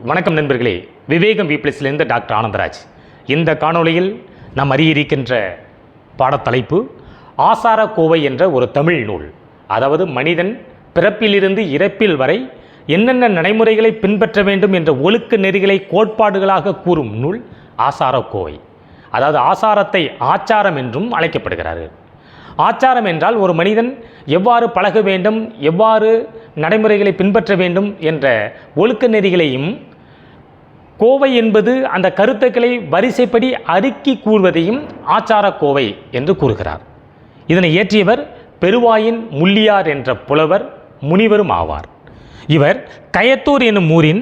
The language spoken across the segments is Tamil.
வணக்கம் நண்பர்களே, விவேகம் வீப்ளஸ்லேருந்து டாக்டர் ஆனந்தராஜ். இந்த காணொளியில் நாம் அறியிருக்கின்ற பாடத்தலைப்பு ஆசாரக்கோவை என்ற ஒரு தமிழ் நூல். அதாவது மனிதன் பிறப்பிலிருந்து இறப்பில் வரை என்னென்ன நடைமுறைகளை பின்பற்ற வேண்டும் என்ற ஒழுக்க நெறிகளை கோட்பாடுகளாக கூறும் நூல் ஆசாரக்கோவை. அதாவது ஆசாரத்தை ஆச்சாரம் என்றும் அழைக்கப்படுகிறார்கள். ஆச்சாரம் என்றால் ஒரு மனிதன் எவ்வாறு பழக வேண்டும், எவ்வாறு நடைமுறைகளை பின்பற்ற வேண்டும் என்ற ஒழுக்க நெறிகளையும், கோவை என்பது அந்த கருத்துக்களை வரிசைப்படி அடுக்கி கூறுவதையும் ஆச்சாரக்கோவை என்று கூறுகிறார். இதனை இயற்றியவர் பெருவாயின் முள்ளியார் என்ற புலவர் முனிவரும் ஆவார். இவர் கயத்தூர் என்னும் ஊரின்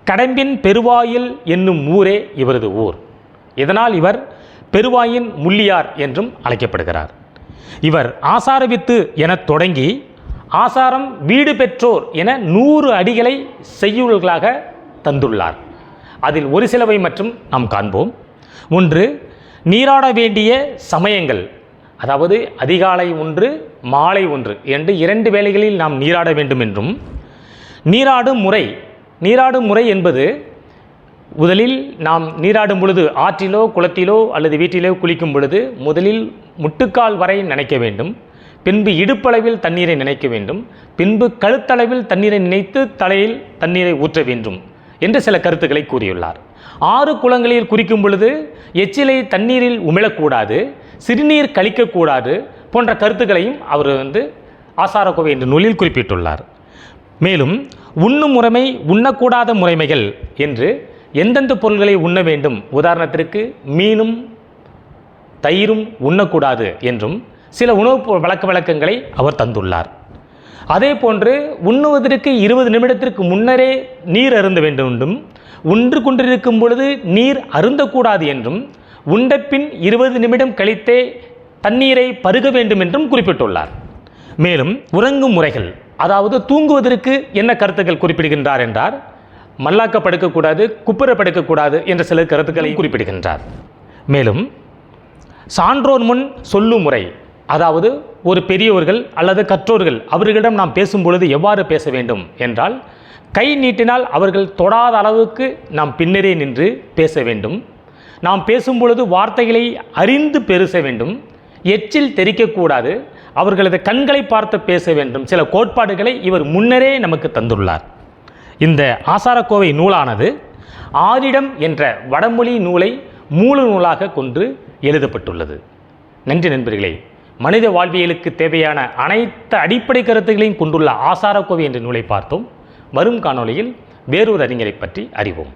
கடம்பின் பெருவாயில் என்னும் ஊரே இவரது ஊர். இதனால் இவர் பெருவாயின் முள்ளியார் என்றும் அழைக்கப்படுகிறார். இவர் ஆசாரவித்து என தொடங்கி ஆசாரம் வீடு பெற்றோர் என 100 அடிகளை செய்யுள்களாக தந்துள்ளார். அதில் ஒரு சிலவை மற்றும் நாம் காண்போம். 1. நீராட வேண்டிய சமயங்கள், அதாவது அதிகாலை 1 மாலை 1 என்று 2 வேளைகளில் நாம் நீராட வேண்டும் என்றும், நீராடும் முறை என்பது முதலில் நாம் நீராடும் பொழுது ஆற்றிலோ குளத்திலோ அல்லது வீட்டிலோ குளிக்கும் பொழுது முதலில் முட்டுக்கால் வரை நனைக்க வேண்டும். பின்பு இடுப்பளவில் தண்ணீரை நினைக்க வேண்டும். பின்பு கழுத்தளவில் தண்ணீரை நினைத்து தலையில் தண்ணீரை ஊற்ற வேண்டும் என்று சில கருத்துக்களை கூறியுள்ளார். 6 குளங்களில் குளிக்கும் பொழுது எச்சிலை தண்ணீரில் உமிழக்கூடாது, சிறுநீர் கழிக்கக்கூடாது போன்ற கருத்துக்களையும் அவர் ஆசாரக்கோவை என்ற நூலில் குறிப்பிட்டுள்ளார். மேலும் உண்ணும் முறைமை, உண்ணக்கூடாத முறைமைகள் என்று எந்தெந்த பொருள்களை உண்ண வேண்டும், உதாரணத்திற்கு மீனும் தயிரும் உண்ணக்கூடாது என்றும் சில உணவு வழக்கங்களை அவர் தந்துள்ளார். அதே போன்று உண்ணுவதற்கு 20 நிமிடத்திற்கு முன்னரே நீர் அருந்த வேண்டும் என்றும், உண்டு கொண்டிருக்கும் பொழுது நீர் அருந்தக்கூடாது என்றும், உண்டபின் 20 நிமிடம் கழித்தே தண்ணீரை பருக வேண்டும் என்றும் குறிப்பிட்டுள்ளார். மேலும் உறங்கும் முறைகள், அதாவது தூங்குவதற்கு என்ன கருத்துக்கள் குறிப்பிடுகின்றார் என்றார், மல்லாக்க படுக்கக்கூடாது, குப்புற படுக்கக்கூடாது என்ற சில கருத்துக்களை குறிப்பிடுகின்றார். மேலும் சான்றோர் முன் சொல்லும் முறை, அதாவது ஒரு பெரியவர்கள் அல்லது கற்றோர்கள் அவர்களிடம் நாம் பேசும் பொழுது எவ்வாறு பேச வேண்டும் என்றால், கை நீட்டினால் அவர்கள் தொடாத அளவுக்கு நாம் பின்னரே நின்று பேச வேண்டும். நாம் பேசும் பொழுது வார்த்தைகளை அறிந்து பேச வேண்டும். எச்சில் தெரிக்கக்கூடாது. அவர்களது கண்களை பார்த்து பேச வேண்டும். சில கோட்பாடுகளை இவர் முன்னரே நமக்கு தந்துள்ளார். இந்த ஆசாரக்கோவை நூலானது ஆரிடம் என்ற வடமொழி நூலை மூல நூலாக கொண்டு எழுதப்பட்டுள்ளது. நன்றி நண்பர்களே. மனித வாழ்வியலுக்கு தேவையான அனைத்து அடிப்படை கருத்துக்களையும் கொண்டுள்ள ஆசாரக்கோவை என்ற நூலை பார்த்தோம். வரும் காணொளியில் வேறொரு அறிஞரை பற்றி அறிவோம்.